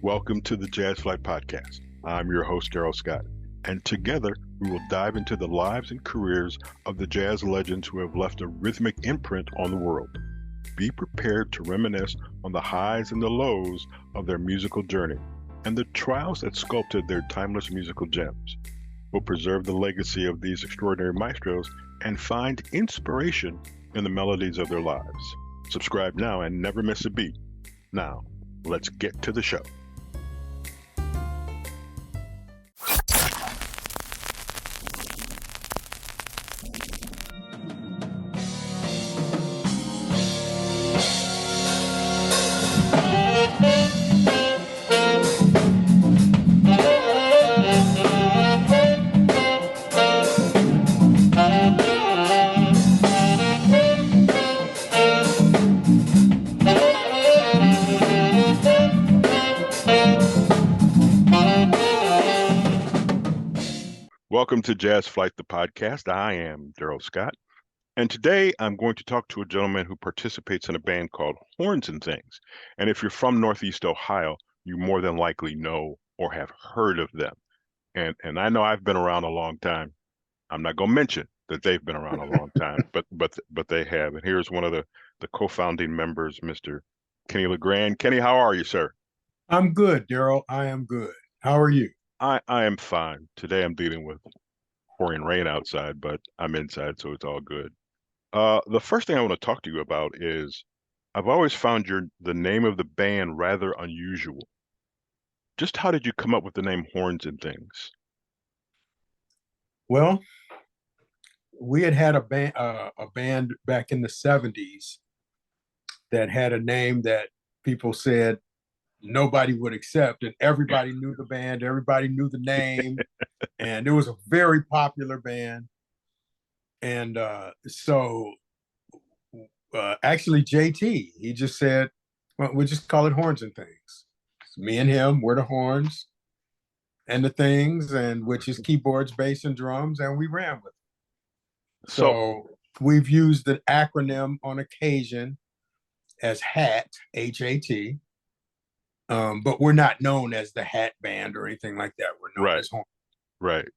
Welcome to the Jazz Flyte Podcast. I'm your host, Darrell Scott, and together we will dive into the lives and careers of the jazz legends who have left a rhythmic imprint on the world. Be prepared to reminisce on the highs and the lows of their musical journey and the trials that sculpted their timeless musical gems. We'll preserve the legacy of these extraordinary maestros and find inspiration in the melodies of their lives. Subscribe now and never miss a beat. Now, let's get to the show. Welcome to Jazz Flyte, the podcast. I am Darrell Scott, and today I'm going to talk to a gentleman who participates in a band called Horns and Things. And if you're from Northeast Ohio, you more than likely know or have heard of them. And I know I've been around a long time. I'm not going to mention that they've been around a long time, but they have. And here's one of the co-founding members, Mr. Ken LeeGrand. Kenny, how are you, sir? I'm good, Darrell. I am good. How are you? I am fine. Today I'm dealing with pouring rain outside, but I'm inside, so it's all good. The first thing I want to talk to you about is I've always found the name of the band rather unusual. Just how did you come up with the name Horns and Things? Well, we had a band back in the 70s that had a name that people said nobody would accept, and everybody knew the band, everybody knew the name, and it was a very popular band. And actually JT, he just said, well, we'll just call it Horns and Things. Me and him, we're the horns and the things, and which is keyboards, bass, and drums, and we ran with it. So we've used the acronym on occasion as HAT, H-A-T. But we're not known as the Hat Band or anything like that. We're known as Horns. Right.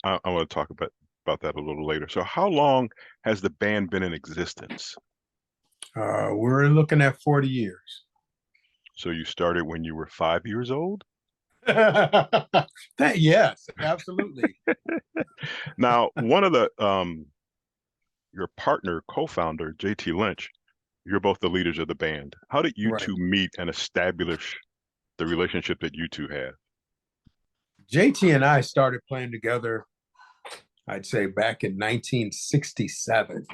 I want to talk about that a little later. So how long has the band been in existence? We're looking at 40 years. So you started when you were 5 years old? Yes, absolutely. Now, one of the your partner, co-founder, JT Lynch, you're both the leaders of the band. How did you two meet and establish the relationship that you two have? JT and I started playing together, I'd say back in 1967.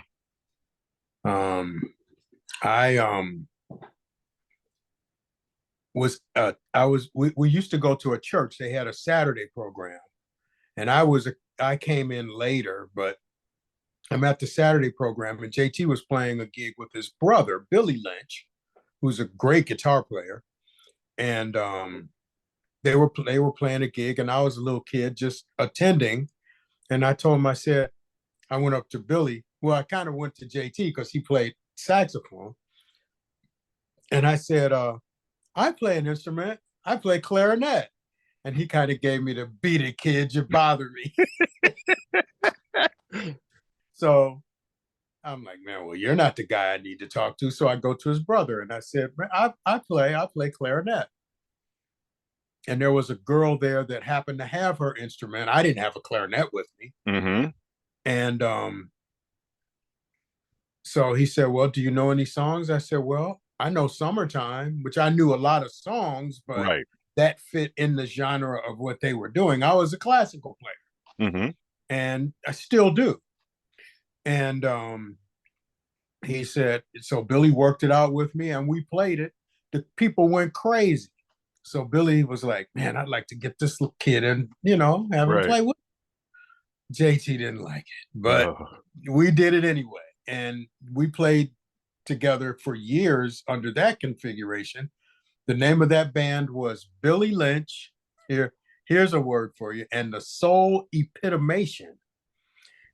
We used to go to a church. They had a Saturday program, and I came in later, but I'm at the Saturday program, and JT was playing a gig with his brother, Billy Lynch, who's a great guitar player. And they were playing a gig, and I was a little kid just attending. And I told him, I said, I went up to Billy. Well, I kind of went to JT because he played saxophone. And I said, I play an instrument. I play clarinet. And he kind of gave me the beat it, kid, you bother me. So I'm like, man, well, you're not the guy I need to talk to. So I go to his brother and I said, man, I play clarinet. And there was a girl there that happened to have her instrument. I didn't have a clarinet with me. Mm-hmm. And so he said, well, do you know any songs? I said, well, I know Summertime, which I knew a lot of songs, but that fit in the genre of what they were doing. I was a classical player, and I still do. And he said, so Billy worked it out with me, and we played it. The people went crazy. So Billy was like, man, I'd like to get this little kid and, have him play with me. JT didn't like it, but we did it anyway. And we played together for years under that configuration. The name of that band was Billy Lynch. Here's a word for you. And the Soul Epitomation.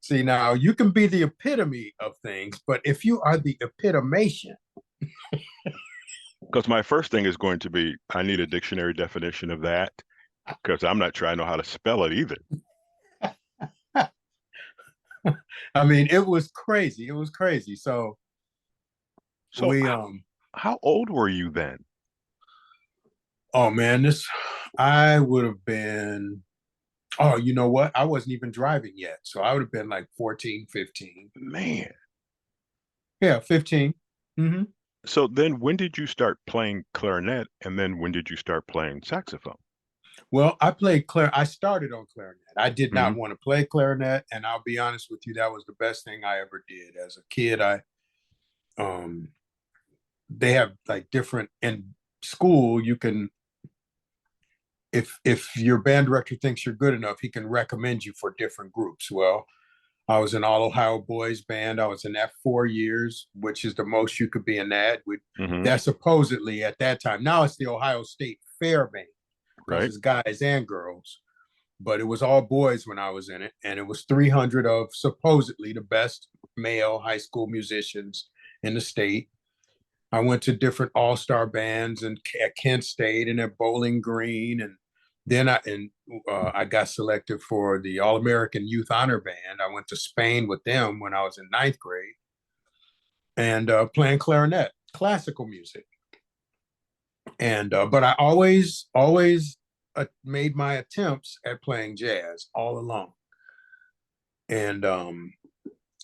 See, now you can be the epitome of things, but if you are the epitomation, Because my first thing is going to be, I need a dictionary definition of that, because I'm not sure I know how to spell it either. I mean, it was crazy. It was crazy. So we how old were you then? Oh man, I would have been, oh, you know what? I wasn't even driving yet. So I would have been like 14, 15. Man. Yeah, 15. Mm-hmm. So then when did you start playing clarinet, and then when did you start playing saxophone? Well, I started on clarinet. I did not want to play clarinet, and I'll be honest with you, that was the best thing I ever did. As a kid, they have like different in school, you can, if your band director thinks you're good enough, he can recommend you for different groups. Well, I was in All Ohio Boys Band. I was in that 4 years, which is the most you could be in that. That supposedly at that time. Now it's the Ohio State Fair Band, because it's guys and girls. But it was all boys when I was in it. And it was 300 of supposedly the best male high school musicians in the state. I went to different all-star bands at Kent State and at Bowling Green. And then I got selected for the All-American Youth Honor Band. I went to Spain with them when I was in 9th grade, and playing clarinet, classical music. And but I always made my attempts at playing jazz all along. And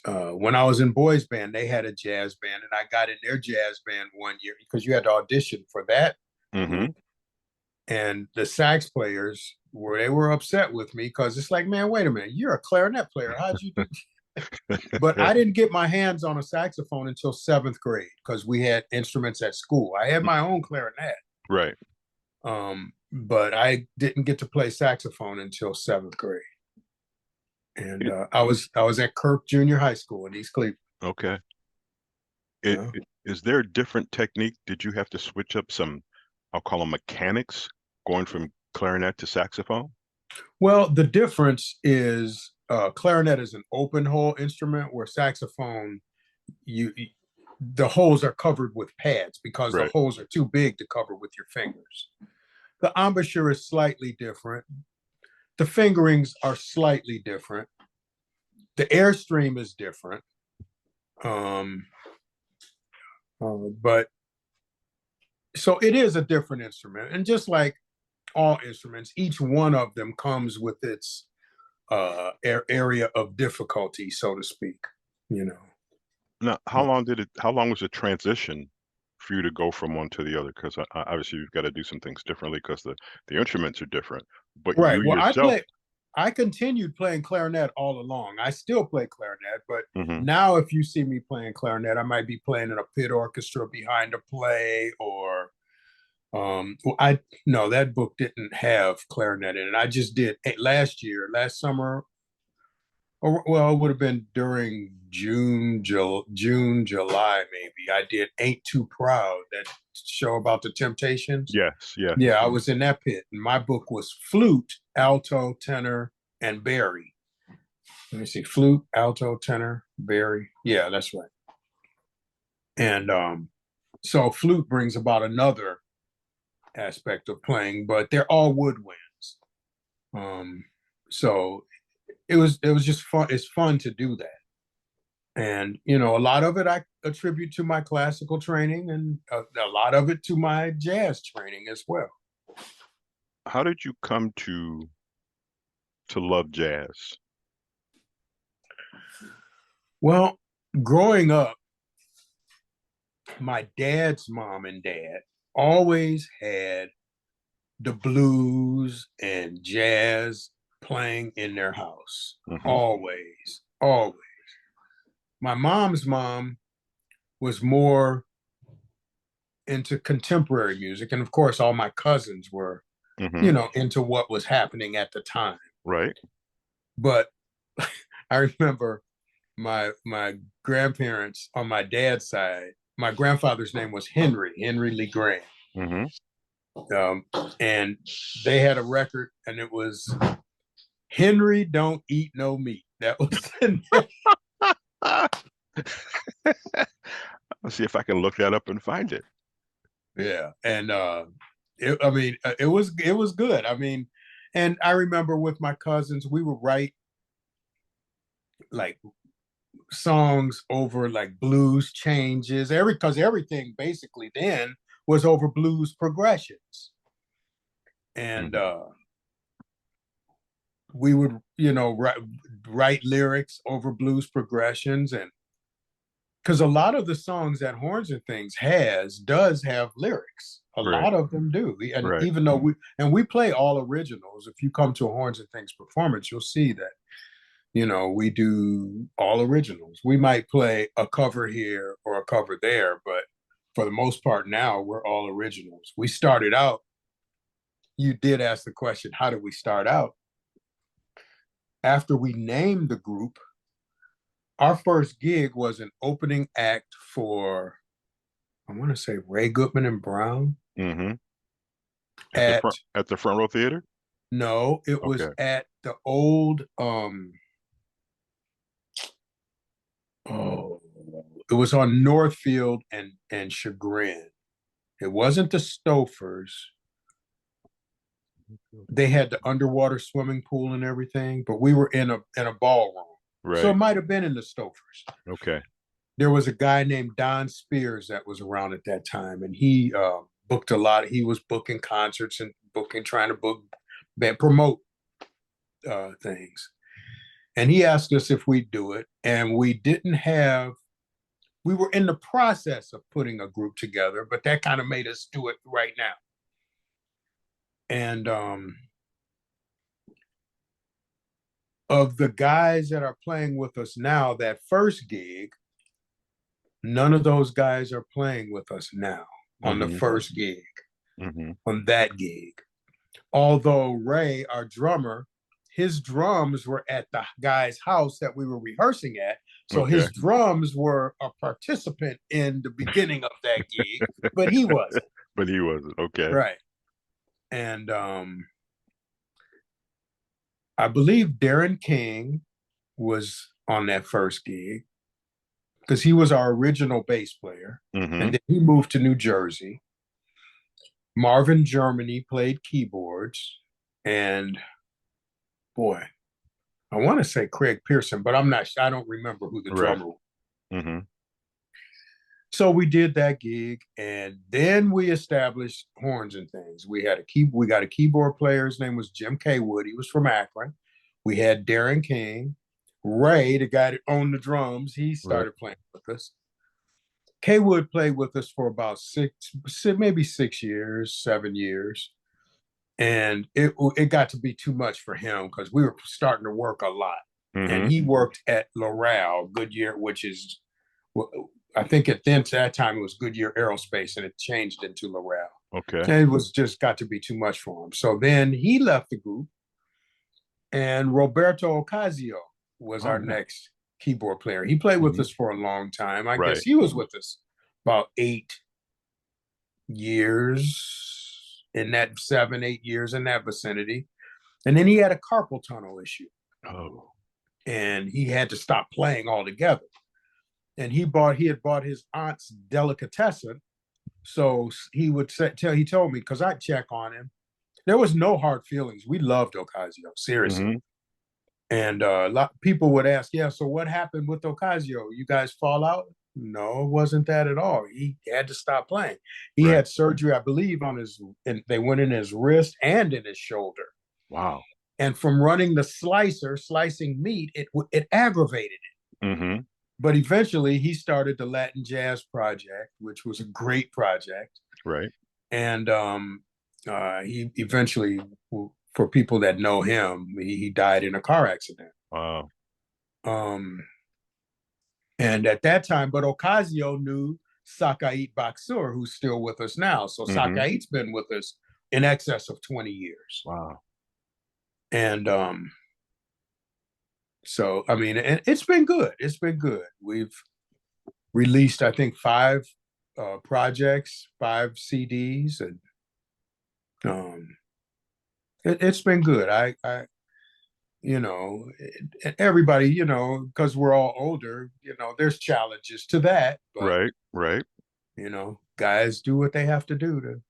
when I was in boys band, they had a jazz band, and I got in their jazz band one year because you had to audition for that. And the sax players were upset with me, because it's like, man, wait a minute, you're a clarinet player. How'd you do? But I didn't get my hands on a saxophone until 7th grade, because we had instruments at school. I had my own clarinet. Right. But I didn't get to play saxophone until 7th grade. And I was at Kirk Junior High School in East Cleveland. Okay. Is there a different technique? Did you have to switch up some, I'll call them mechanics, going from clarinet to saxophone? Well, the difference is clarinet is an open hole instrument, where saxophone, the holes are covered with pads, because the holes are too big to cover with your fingers. The embouchure is slightly different. The fingerings are slightly different. The airstream is different. But so it is a different instrument. And just like all instruments, each one of them comes with its area of difficulty, so to speak, Now, how long was the transition for you to go from one to the other? Because obviously you've got to do some things differently, because the instruments are different. But you yourself, I continued playing clarinet all along. I still play clarinet, but now if you see me playing clarinet, I might be playing in a pit orchestra behind a play, or that book didn't have clarinet in it. I just did last summer. Well, it would have been during June, July, maybe. I did Ain't Too Proud, that show about the Temptations. Yes. Yeah, I was in that pit. And my book was flute, alto, tenor, and bari. Let me see. Flute, alto, tenor, bari. Yeah, that's right. And so flute brings about another aspect of playing, but they're all woodwinds. So it was just fun. It's fun to do that. And, a lot of it I attribute to my classical training, and a lot of it to my jazz training as well. How did you come to love jazz? Well, growing up, my dad's mom and dad always had the blues and jazz playing in their house. Always. My mom's mom was more into contemporary music. And of course, all my cousins were, into what was happening at the time. Right. But I remember my grandparents on my dad's side, my grandfather's name was Henry LeeGrand. And they had a record, and it was Henry Don't Eat No Meat. That was the name. Let's see if I can look that up and find it. Yeah. And it was good. I mean, and I remember with my cousins, we would write like songs over like blues changes, because everything basically then was over blues progressions. And we would, write lyrics over blues progressions, and because a lot of the songs that Horns and Things does have lyrics. A lot of them do. And even though we play all originals, if you come to a Horns and Things performance, you'll see that, we do all originals. We might play a cover here or a cover there, but for the most part now, we're all originals. We started out, you did ask the question, how did we start out? After we named the group, our first gig was an opening act for, I want to say, Ray Goodman and Brown. Mm-hmm. At the Front Row Theater? No, it was at the old, it was on Northfield and Chagrin. It wasn't the Stofers. They had the underwater swimming pool and everything, but we were in a ballroom. Right. So it might have been in the Stofers. Okay. There was a guy named Don Spears that was around at that time, and he booked a lot. He was booking concerts and trying to promote things. And he asked us if we'd do it, and we were in the process of putting a group together, but that kind of made us do it right now. And of the guys that are playing with us now, that first gig, none of those guys are playing with us now on the first gig, on that gig. Although Ray, our drummer, his drums were at the guy's house that we were rehearsing at. So his drums were a participant in the beginning of that gig, but he wasn't. Okay. Right. And I believe Darren King was on that first gig because he was our original bass player. And then he moved to New Jersey. Marvin Germany played keyboards. And boy, I want to say Craig Pearson, but I'm not sure. I don't remember who the drummer was. So we did that gig, and then we established Horns and Things. We got a keyboard player. His name was Jim Kaywood. He was from Akron. We had Darren King. Ray, the guy that owned the drums, he started playing with us. Kaywood played with us for about 6 years, 7 years. And it got to be too much for him because we were starting to work a lot. And he worked at Laurel, Goodyear, which is, I think at that time it was Goodyear Aerospace, and it changed into Laurel. Okay. And it was just got to be too much for him. So then he left the group, and Roberto Ocasio was our next keyboard player. He played with us for a long time. I guess he was with us about 8 years, in that 7, 8 years in that vicinity. And then he had a carpal tunnel issue. Oh. And he had to stop playing altogether. And he had bought his aunt's delicatessen. So he told me, because I'd check on him. There was no hard feelings. We loved Ocasio, seriously. And a lot of people would ask, so what happened with Ocasio? You guys fall out? No, it wasn't that at all. He had to stop playing. He had surgery, I believe, and they went in his wrist and in his shoulder. Wow. And from running the slicing meat, it aggravated it. But eventually he started the Latin Jazz Project, which was a great project. Right. And he eventually, for people that know him, he died in a car accident. Wow. And at that time, but Ocasio knew Sakait Baksur, who's still with us now. So Sakait's been with us in excess of 20 years. Wow. And so, I mean, and it's been good. It's been good. We've released, I think, 5 projects, 5 CDs, and it's been good. Everybody, because we're all older, there's challenges to that. But, right. You know. guys do what they have to do to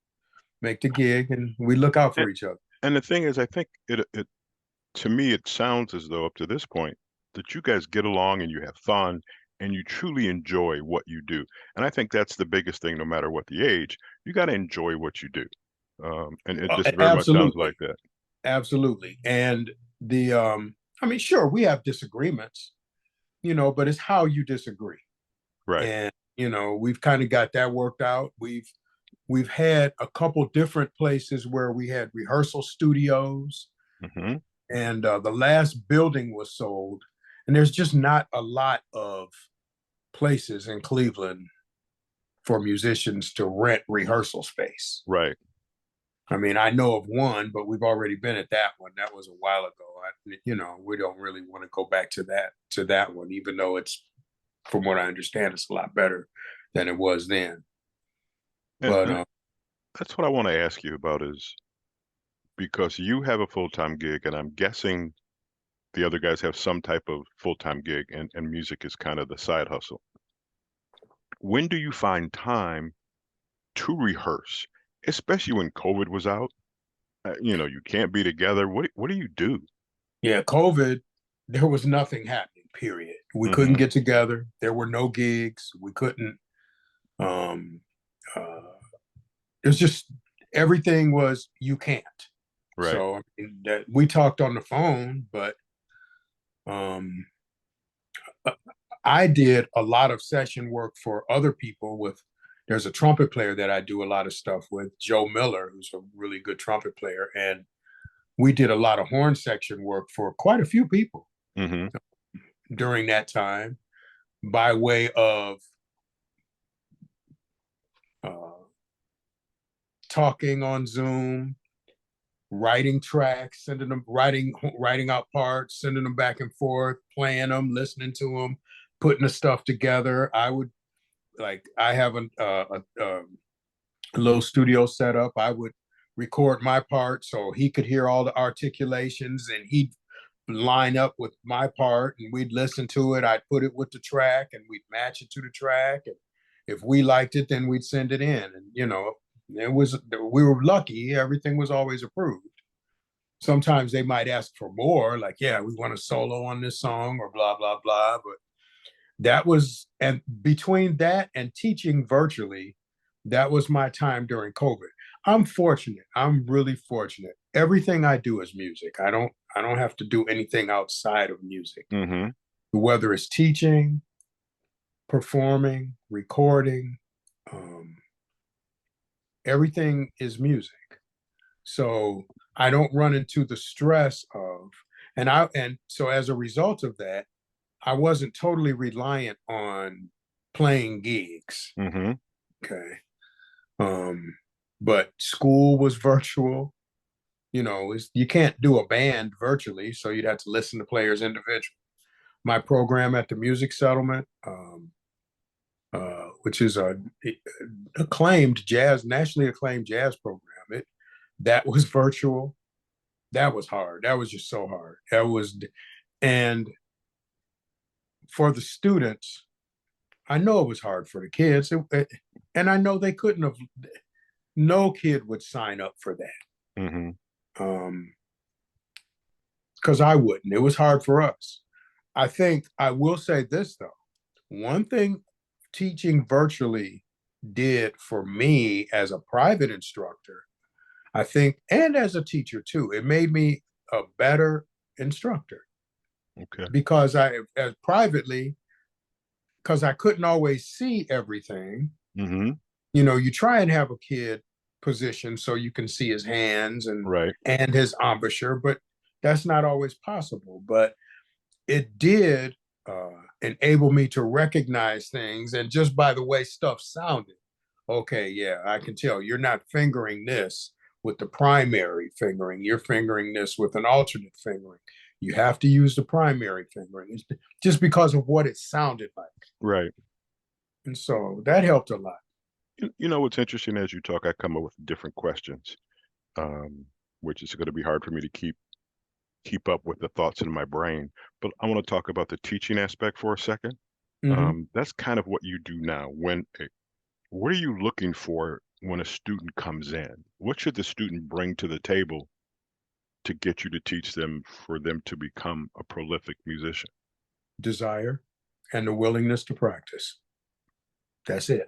make the gig, and we look out for each other. And the thing is, I think it to me, it sounds as though up to this point that you guys get along and you have fun and you truly enjoy what you do. And I think that's the biggest thing, no matter what the age, you got to enjoy what you do. And it just very much sounds like that. Absolutely. And I mean, sure, we have disagreements, but it's how you disagree. Right. And, we've kind of got that worked out. We've had a couple different places where we had rehearsal studios. Mm-hmm. And the last building was sold, and there's just not a lot of places in Cleveland for musicians to rent rehearsal space. Right. I mean, I know of one, but we've already been at that one. That was a while ago. We don't really want to go back to that one, even though it's, from what I understand, it's a lot better than it was then. And that's what I want to ask you about, is because you have a full-time gig, and I'm guessing the other guys have some type of full-time gig, and music is kind of the side hustle. When do you find time to rehearse, especially when COVID was out? You can't be together. What do you do? Yeah, COVID, there was nothing happening, period. We couldn't get together. There were no gigs. We couldn't. It was just, everything was, you can't. Right. So we talked on the phone, but I did a lot of session work for other people. There's a trumpet player that I do a lot of stuff with, Joe Miller, who's a really good trumpet player. And we did a lot of horn section work for quite a few people during that time, by way of talking on Zoom, writing tracks, writing out parts, sending them back and forth, playing them, listening to them, putting the stuff together. I have a little studio set up. I would record my part so he could hear all the articulations, and he'd line up with my part, and we'd listen to it. I'd put it with the track, and we'd match it to the track. And if we liked it, then we'd send it in. And, we were lucky. Everything was always approved. Sometimes they might ask for more, like, yeah, we want a solo on this song or blah, blah, blah. But that was, and between that and teaching virtually, that was my time during COVID. I'm fortunate. I'm really fortunate. Everything I do is music. I don't have to do anything outside of music. Whether it's teaching, performing, recording, everything is music. So I don't run into the stress of, and so as a result of that, I wasn't totally reliant on playing gigs. Okay. But school was virtual. You can't do a band virtually, so you'd have to listen to players individually. My program at the Music Settlement, which is a nationally acclaimed jazz program, that was virtual. That was hard. That was just so hard. And for the students, I know it was hard for the kids, and I know they couldn't have. No kid would sign up for that. Because I wouldn't. It was hard for us. I think I will say this, though. One thing teaching virtually did for me as a private instructor, I think, and as a teacher too, it made me a better instructor. Okay. Because because I couldn't always see everything. You try and have a kid positioned so you can see his hands and his embouchure, but that's not always possible. But it did enable me to recognize things, and just by the way stuff sounded, okay, yeah, I can tell you're not fingering this with the primary fingering. You're fingering this with an alternate fingering. You have to use the primary fingering. It's just because of what it sounded like. Right. And so that helped a lot. What's interesting, as you talk, I come up with different questions, which is going to be hard for me to keep up with the thoughts in my brain. But I want to talk about the teaching aspect for a second. That's kind of what you do now. When What are you looking for when a student comes in? What should the student bring to the table to get you to teach them for them to become a prolific musician? Desire and the willingness to practice. That's it.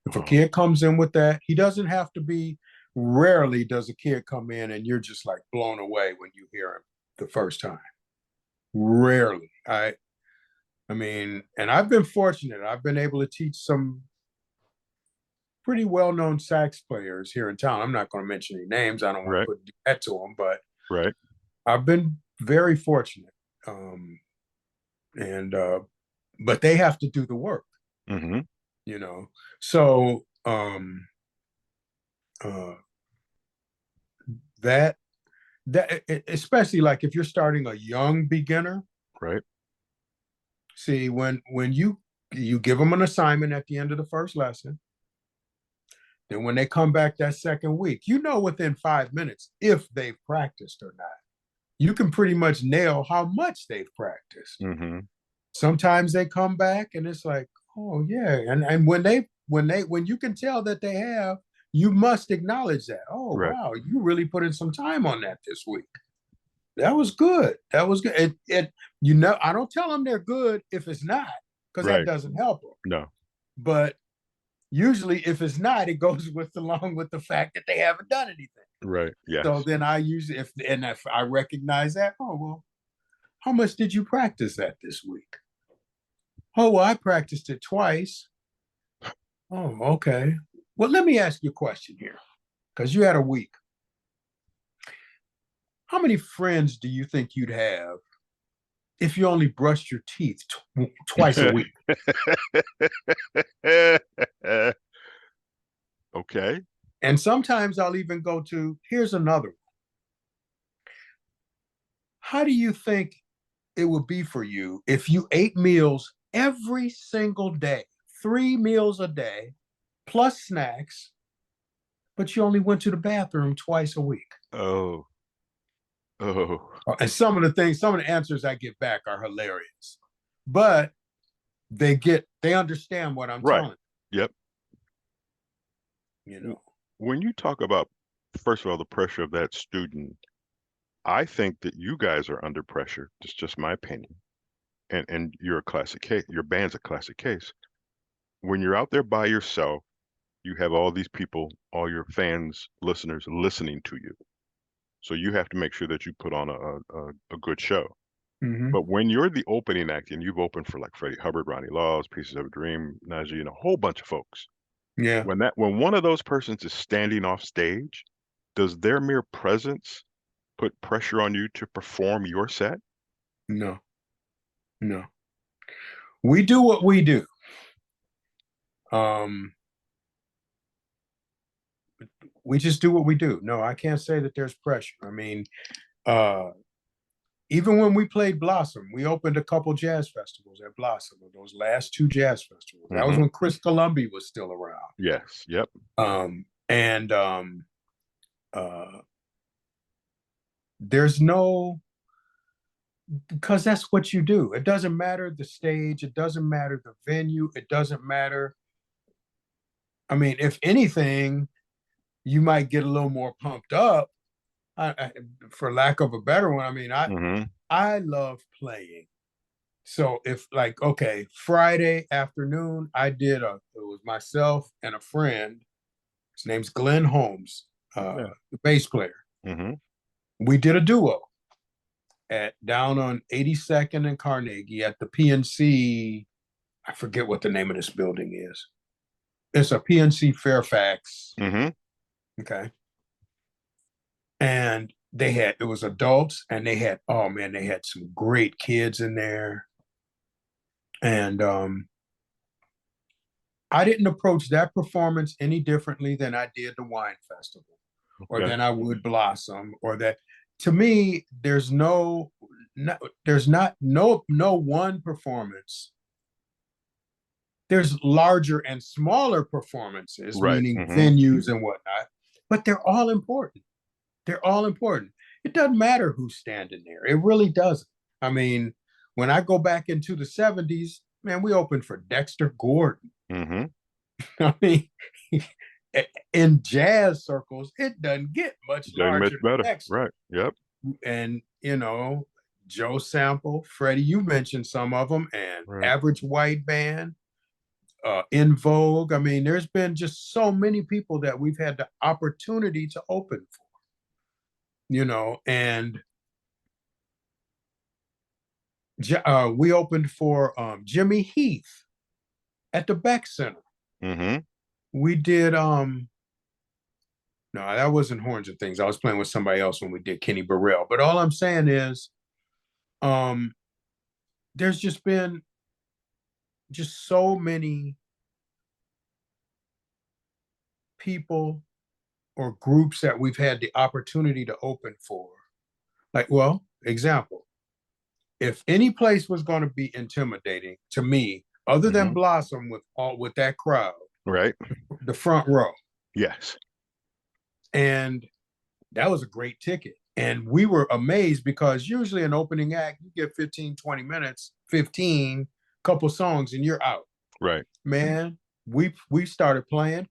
If a Oh, kid comes in with that, he doesn't have to be, rarely does a kid come in and you're just like blown away when you hear him the first time. Rarely. I mean, and I've been fortunate. I've been able to teach some pretty well-known sax players here in town. I'm not going to mention any names. I don't want right, to put that to them, but right. I've been very fortunate. And but they have to do the work, Mm-hmm. you know. So uh, that especially like if you're starting a young beginner, Right. see when you give them an assignment at the end of the first lesson, then when they come back that second week, you know within 5 minutes if they've practiced or not. You can pretty much nail how much they've practiced. Mm-hmm. Sometimes they come back and it's like, oh yeah, and when you can tell that they have, you must acknowledge that. Oh Right. wow, you really put in some time on that this week. That was good. That was good. I don't tell them they're good if it's not, because that Right. doesn't help them. No. But usually, if it's not, it goes along with the fact that they haven't done anything. Right. Yes. So then I usually, if I recognize that, oh well, how much did you practice that this week? Oh, well, I practiced it twice. Oh, okay. Well, let me ask you a question here, because you had a week. How many friends do you think you'd have if you only brushed your teeth twice a week? Okay. And sometimes I'll even go to, here's another one. How do you think it would be for you if you ate meals every single day, 3 meals a day, plus snacks, but you only went to the bathroom twice a week? Oh. Oh. And some of the answers I get back are hilarious, but they understand what I'm Right. telling Yep. you know. When you talk about, first of all, the pressure of that student, I think that you guys are under pressure. It's just my opinion. And you're a classic case. Your band's a classic case. When you're out there by yourself, you have all these people, all your fans, listeners listening to you. So you have to make sure that you put on a good show. Mm-hmm. But when you're the opening act, and you've opened for like Freddie Hubbard, Ronnie Laws, Pieces of a Dream, Najee, and a whole bunch of folks. Yeah. When one of those persons is standing off stage, does their mere presence put pressure on you to perform your set? No. No. We do what we do. We just do what we do. No, I can't say that there's pressure. I mean, even when we played Blossom, we opened a couple jazz festivals at Blossom, those last 2 jazz festivals. That was when Chris Columbia was still around. Yes. Yep. There's no, because that's what you do. It doesn't matter the stage. It doesn't matter the venue. It doesn't matter. I mean, if anything, you might get a little more pumped up, for lack of a better one. I mean, I love playing. So if like, okay, Friday afternoon, it was myself and a friend. His name's Glenn Holmes, the bass player. We did a duo down on 82nd and Carnegie at the PNC. I forget what the name of this building is. It's a PNC Fairfax. Okay. And it was adults, and they had some great kids in there. And I didn't approach that performance any differently than I did the Wine Festival, or than I would Blossom, or that. To me, there's not one performance. There's larger and smaller performances, Right. meaning venues and whatnot, but they're all important. They're all important. It doesn't matter who's standing there. It really doesn't. I mean, when I go back into the 70s, man, we opened for Dexter Gordon. I mean, in jazz circles, it doesn't get much larger. Much better, right? Yep. And Joe Sample, Freddie, you mentioned some of them, and Average White Band, In Vogue. I mean, there's been just so many people that we've had the opportunity to open for, and we opened for Jimmy Heath at the Beck Center. Mm-hmm. We did, no, that wasn't Horns and Things. I was playing with somebody else when we did Kenny Burrell. But all I'm saying is, there's just been so many people or groups that we've had the opportunity to open for. Like, well, example, if any place was going to be intimidating to me, other than Blossom with that crowd, right, the front row. Yes. And that was a great ticket. And we were amazed because usually an opening act, you get 15, 20 minutes, 15, couple songs, and you're out. Right. Man, we started playing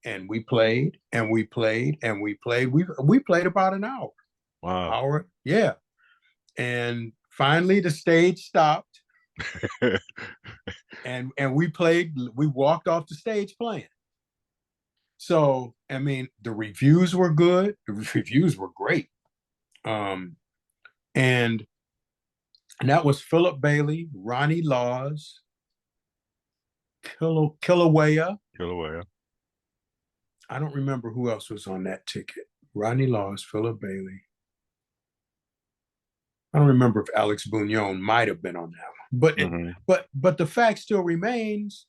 and we played and we played and we played. We played about an hour. Wow. Hour, yeah. And finally the stage stopped. and we walked off the stage playing. So, I mean, the reviews were good. The reviews were great. And that was Philip Bailey, Ronnie Laws, Kilauea. I don't remember who else was on that ticket. Ronnie Laws, Philip Bailey. I don't remember if Alex Bugnon might have been on that one. But the fact still remains,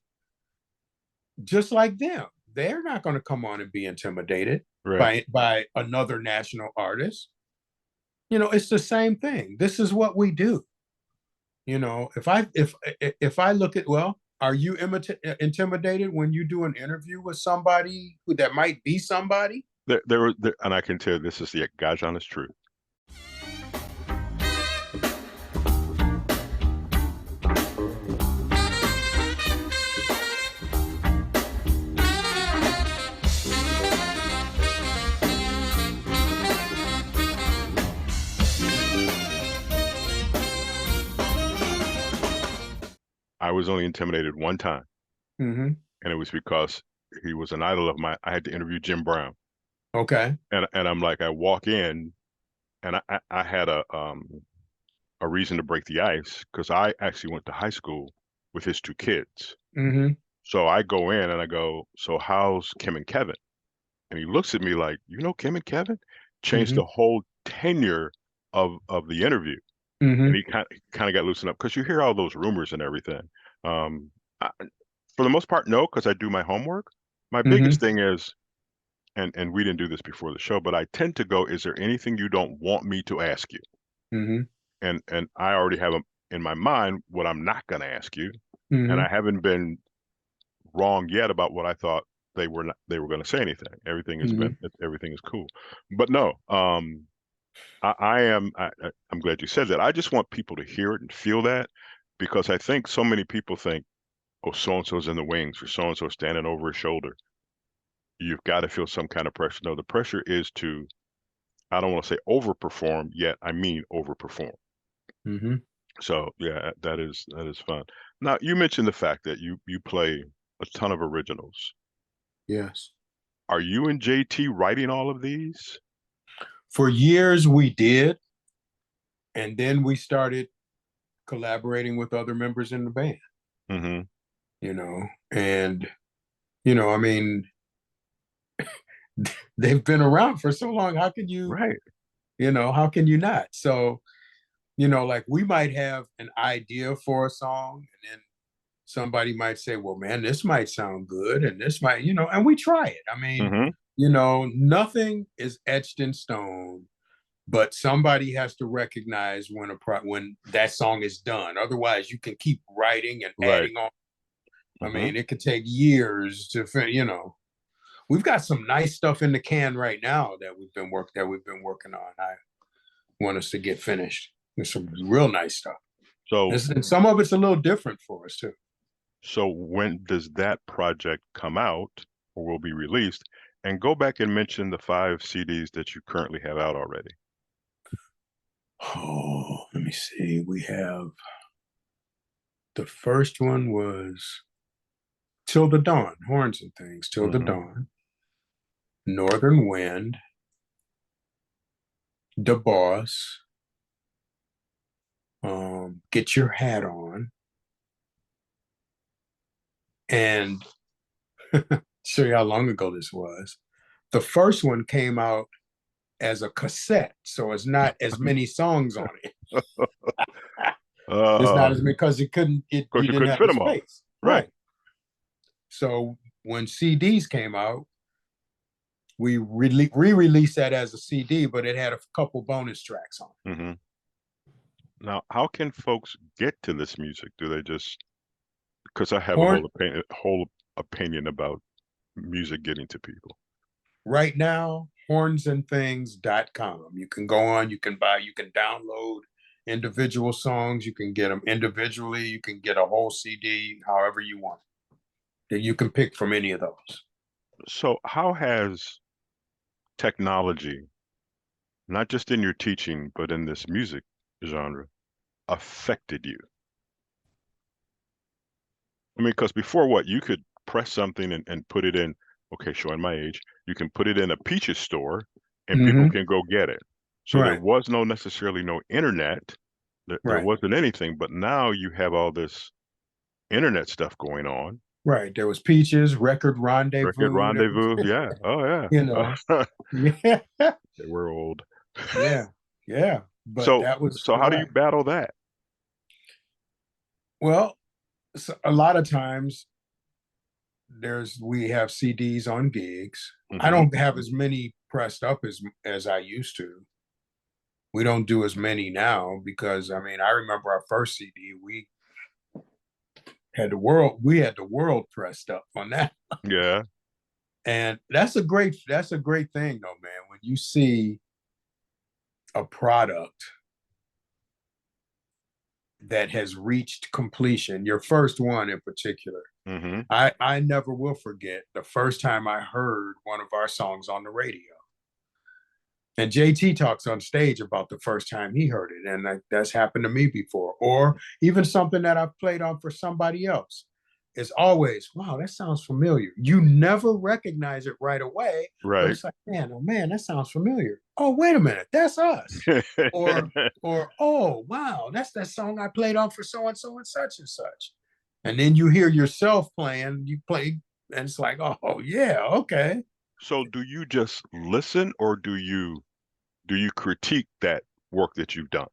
just like them, they're not going to come on and be intimidated by another national artist. It's the same thing. This is what we do. If I look at, well, are you intimidated when you do an interview with somebody that might be somebody? There, and I can tell you this is the God's honest truth. I was only intimidated one time, and it was because he was an idol of mine. I had to interview Jim Brown. Okay. And I'm like, I walk in, and I had a reason to break the ice because I actually went to high school with his two kids. So I go in and I go, so how's Kim and Kevin? And he looks at me like, Kim and Kevin? Changed the whole tenure of the interview. And he kind of got loosened up because you hear all those rumors and everything. For the most part, no, because I do my homework. My biggest thing is, and we didn't do this before the show, but I tend to go, is there anything you don't want me to ask you? And I already have in my mind what I'm not going to ask you, and I haven't been wrong yet about what I thought they were going to say anything. Everything is cool, but no. I'm glad you said that. I just want people to hear it and feel that, because I think so many people think, oh, so-and-so's in the wings or so-and-so standing over his shoulder. You've got to feel some kind of pressure. No, the pressure is to, I don't want to say overperform yet. I mean, overperform. So yeah, that is fun. Now, you mentioned the fact that you play a ton of originals. Yes. Are you and JT writing all of these? For years we did, and then we started collaborating with other members in the band. And I mean, they've been around for so long. How can you, how can you not? So, like we might have an idea for a song, and then somebody might say, well, man, this might sound good, and this might, and we try it. I mean, nothing is etched in stone, but somebody has to recognize when that song is done. Otherwise, you can keep writing and adding on. I mean, it could take years to, we've got some nice stuff in the can right now that we've been working on. I want us to get finished. There's some real nice stuff. So, and some of it's a little different for us too. So when does that project come out or will be released? And go back and mention the 5 CDs that you currently have out already. Oh, let me see. We have the first one was Till the Dawn, Horns and Things, Till the Dawn, Northern Wind, The Boss, Get Your Hat On, and show you how long ago this was. The first one came out as a cassette, so it's not as many songs on it. It's not as many because you didn't have fit the them all. space. Right. So when CDs came out, we re-released that as a CD, but it had a couple bonus tracks on it. Mm-hmm. Now, how can folks get to this music? Do they just, because I have a whole opinion about music getting to people. Right now, hornsandthings.com. You can go on, you can buy, you can download individual songs, you can get them individually, you can get a whole CD, however you want. That you can pick from any of those. So how has technology, not just in your teaching, but in this music genre, affected you? I mean, because before you could press something and put it in, okay, showing my age, you can put it in a Peaches store and people can go get it. So there was necessarily no internet. There wasn't anything, but now you have all this internet stuff going on. Right. There was Peaches, Record Rendezvous. Yeah. Oh, yeah. You know. Yeah. We're old. Yeah. Yeah. But so how do you battle that? Well, a lot of times we have CDs on gigs. I don't have as many pressed up as I used to. We don't do as many now because I remember our first CD, we had the world pressed up on that. Yeah. And that's a great thing though, man. When you see a product that has reached completion, your first one in particular. I never will forget the first time I heard one of our songs on the radio. And JT talks on stage about the first time he heard it. And that's happened to me before. Or even something that I've played on for somebody else. It's always, wow, that sounds familiar. You never recognize it right away. Right. But it's like, man, that sounds familiar. Oh, wait a minute, that's us. or, oh, wow, that's that song I played on for so-and-so and such and such. And then you hear yourself playing, you play, and it's like, oh, yeah, okay. So do you just listen or do you critique that work that you've done?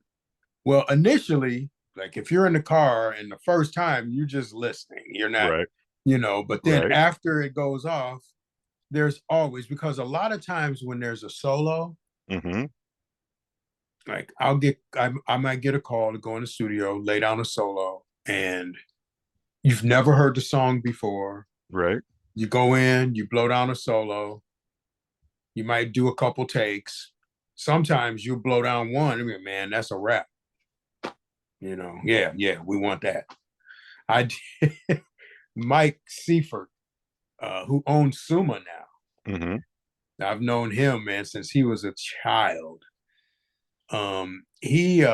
Well, initially, like if you're in the car and the first time, you're just listening. You're not, but then after it goes off, there's always, because a lot of times when there's a solo, like I might get a call to go in the studio, lay down a solo, and you've never heard the song before. Right. You go in, you blow down a solo. You might do a couple takes. Sometimes you blow down one. I mean, man, that's a wrap. Yeah, we want that. I did. Mike Seifert, who owns Suma now. I've known him, man, since he was a child. He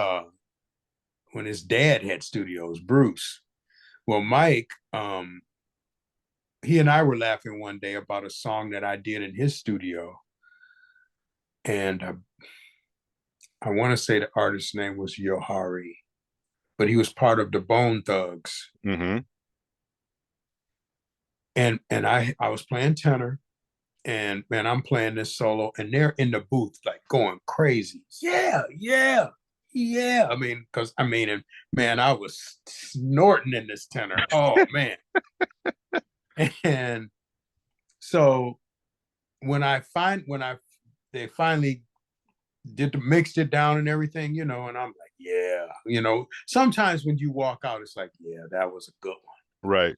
when his dad had studios, Bruce. Well, Mike, he and I were laughing one day about a song that I did in his studio. And I want to say the artist's name was Yohari, but he was part of the Bone Thugs. And I was playing tenor, and man, I'm playing this solo, and they're in the booth like going crazy. Yeah. I mean, and man, I was snorting in this tenor. Oh man. And so when they finally mixed it down and everything, and I'm like, yeah, sometimes when you walk out, it's like, yeah, that was a good one. Right.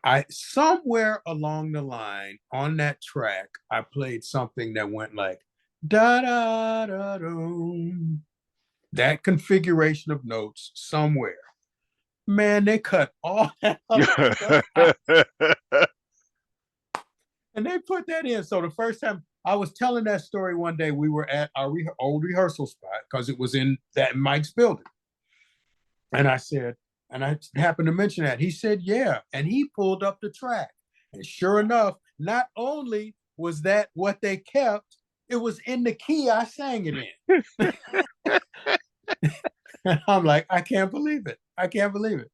I somewhere along the line on that track, I played something that went like da da da da. That configuration of notes somewhere. Man, they cut all that other stuff out. And they put that in. So the first time I was telling that story one day, we were at our old rehearsal spot because it was in that Mike's building. And I said, and I happened to mention that. He said, yeah. And he pulled up the track. And sure enough, not only was that what they kept, it was in the key I sang it in. And I'm like, I can't believe it. I can't believe it.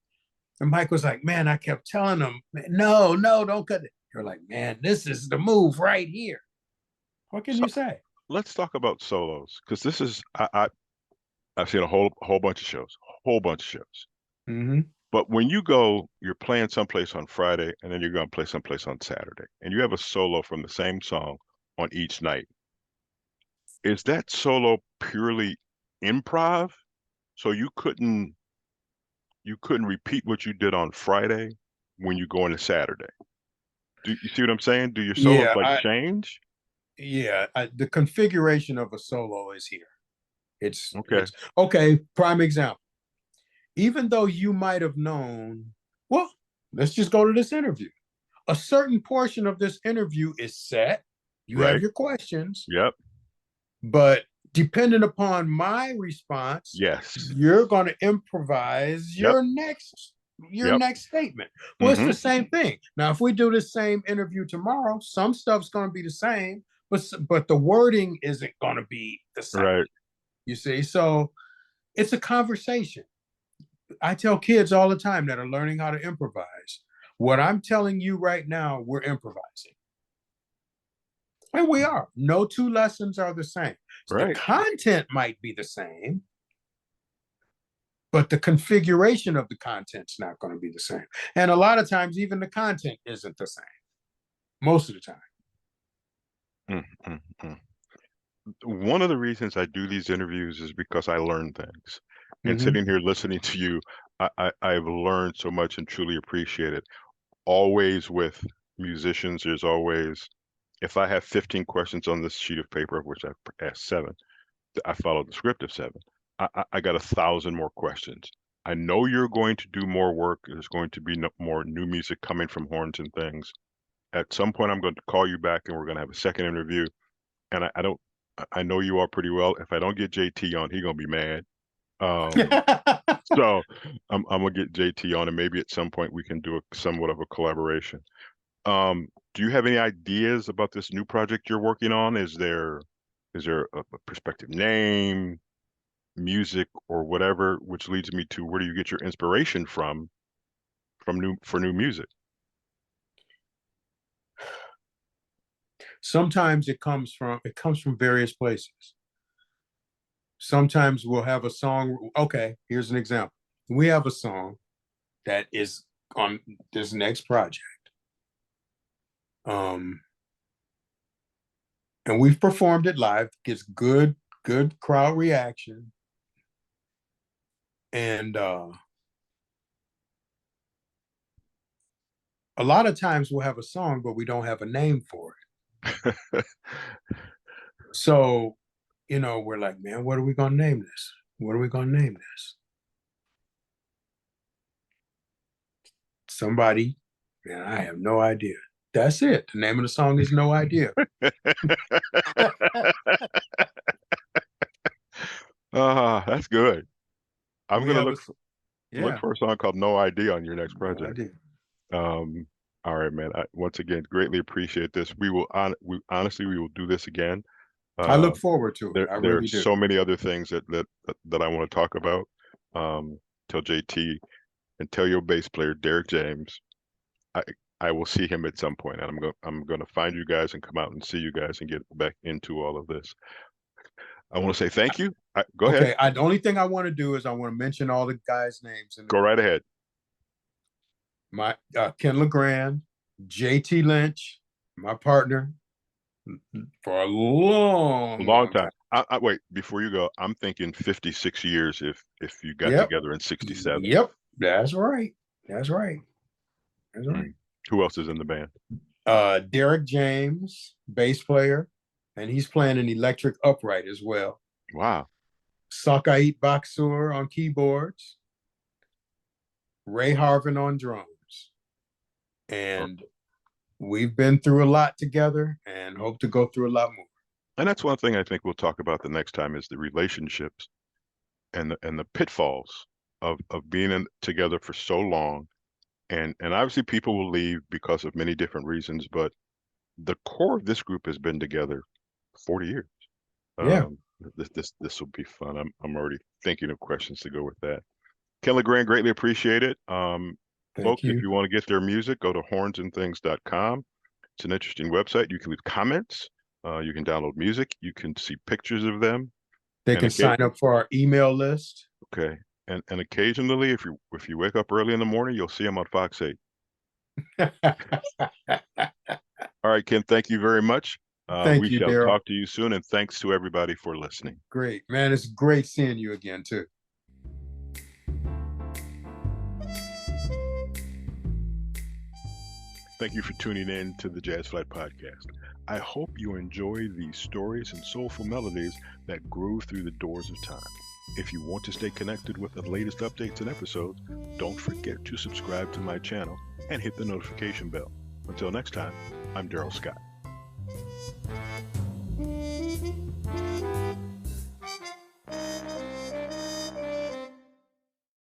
And Mike was like, man, I kept telling them, no, don't cut it. They're like, man, this is the move right here. What can you say? Let's talk about solos, because this is I've seen a whole bunch of shows, Mm-hmm. But when you're playing someplace on Friday, and then you're going to play someplace on Saturday, and you have a solo from the same song on each night. Is that solo purely improv? So you couldn't repeat what you did on Friday when you go into Saturday. Do you see what I'm saying? Do your solos change? Yeah, the configuration of a solo is here. It's okay. Okay. Prime example. Even though you might have known, well, let's just go to this interview. A certain portion of this interview is set. You have your questions. Yep. But depending upon my response, yes, you're going to improvise your next statement. Well, it's the same thing. Now, if we do the same interview tomorrow, some stuff's going to be the same, but the wording isn't going to be the same. Right. You see, so it's a conversation. I tell kids all the time that are learning how to improvise, what I'm telling you right now, we're improvising. And we are. No two lessons are the same. Right. The content might be the same, but the configuration of the content's not going to be the same. And a lot of times, even the content isn't the same. Most of the time. Mm-hmm. One of the reasons I do these interviews is because I learn things. And sitting here listening to you, I've learned so much and truly appreciate it. Always with musicians, there's always, if I have 15 questions on this sheet of paper, of which I've asked 7, I follow the script of 7. I got 1,000 more questions. I know you're going to do more work. There's going to be more new music coming from Horns and Things. At some point, I'm going to call you back and we're going to have a second interview. And I know you all pretty well. If I don't get JT on, he's going to be mad. So I'm gonna get JT on, and maybe at some point we can do somewhat of a collaboration. Do you have any ideas about this new project you're working on? Is there a prospective name, music, or whatever? Which leads me to, where do you get your inspiration for new music? Sometimes it comes from various places. Sometimes we'll have a song. Okay, here's an example. We have a song that is on this next project. And we've performed it live, gets good crowd reaction. And a lot of times we'll have a song, but we don't have a name for it. So, we're like, man, what are we going to name this? What are we going to name this? Somebody, man, I have no idea. That's it. The name of the song is No Idea. That's good. I'm going to look for a song called No Idea on your next project. All right, man. Once again, greatly appreciate this. We will do this again. I look forward to it. There are so many other things that I want to talk about. Tell JT and tell your bass player Derek James, I will see him at some point, and I'm going to find you guys and come out and see you guys and get back into all of this. I want to say thank you. Go ahead. Okay. The only thing I want to do is I want to mention all the guys' names. Go right ahead. My Ken LeeGrand, JT Lynch, my partner for a long time. Wait, before you go, I'm thinking 56 years if you got together in 67. Yep, that's right. Who else is in the band? Derek James, bass player, and he's playing an electric upright as well. Wow. Sakait Baksur on keyboards. Ray Harvin on drums. And we've been through a lot together and hope to go through a lot more. And that's one thing I think we'll talk about the next time is the relationships and the pitfalls of being together for so long. And obviously people will leave because of many different reasons, but the core of this group has been together 40 years. Yeah. This will be fun. I'm already thinking of questions to go with that. Ken LeeGrand, greatly appreciate it. Folks, if you want to get their music, go to hornsandthings.com. It's an interesting website. You can leave comments. You can download music. You can see pictures of them. They can sign up for our email list. Okay. And occasionally, if you wake up early in the morning, you'll see them on Fox 8. All right, Ken, thank you very much. We shall talk to you soon, and thanks to everybody for listening. Great, man. It's great seeing you again, too. Thank you for tuning in to the Jazz Flyte Podcast. I hope you enjoy these stories and soulful melodies that grew through the doors of time. If you want to stay connected with the latest updates and episodes, don't forget to subscribe to my channel and hit the notification bell. Until next time, I'm Darrell Scott.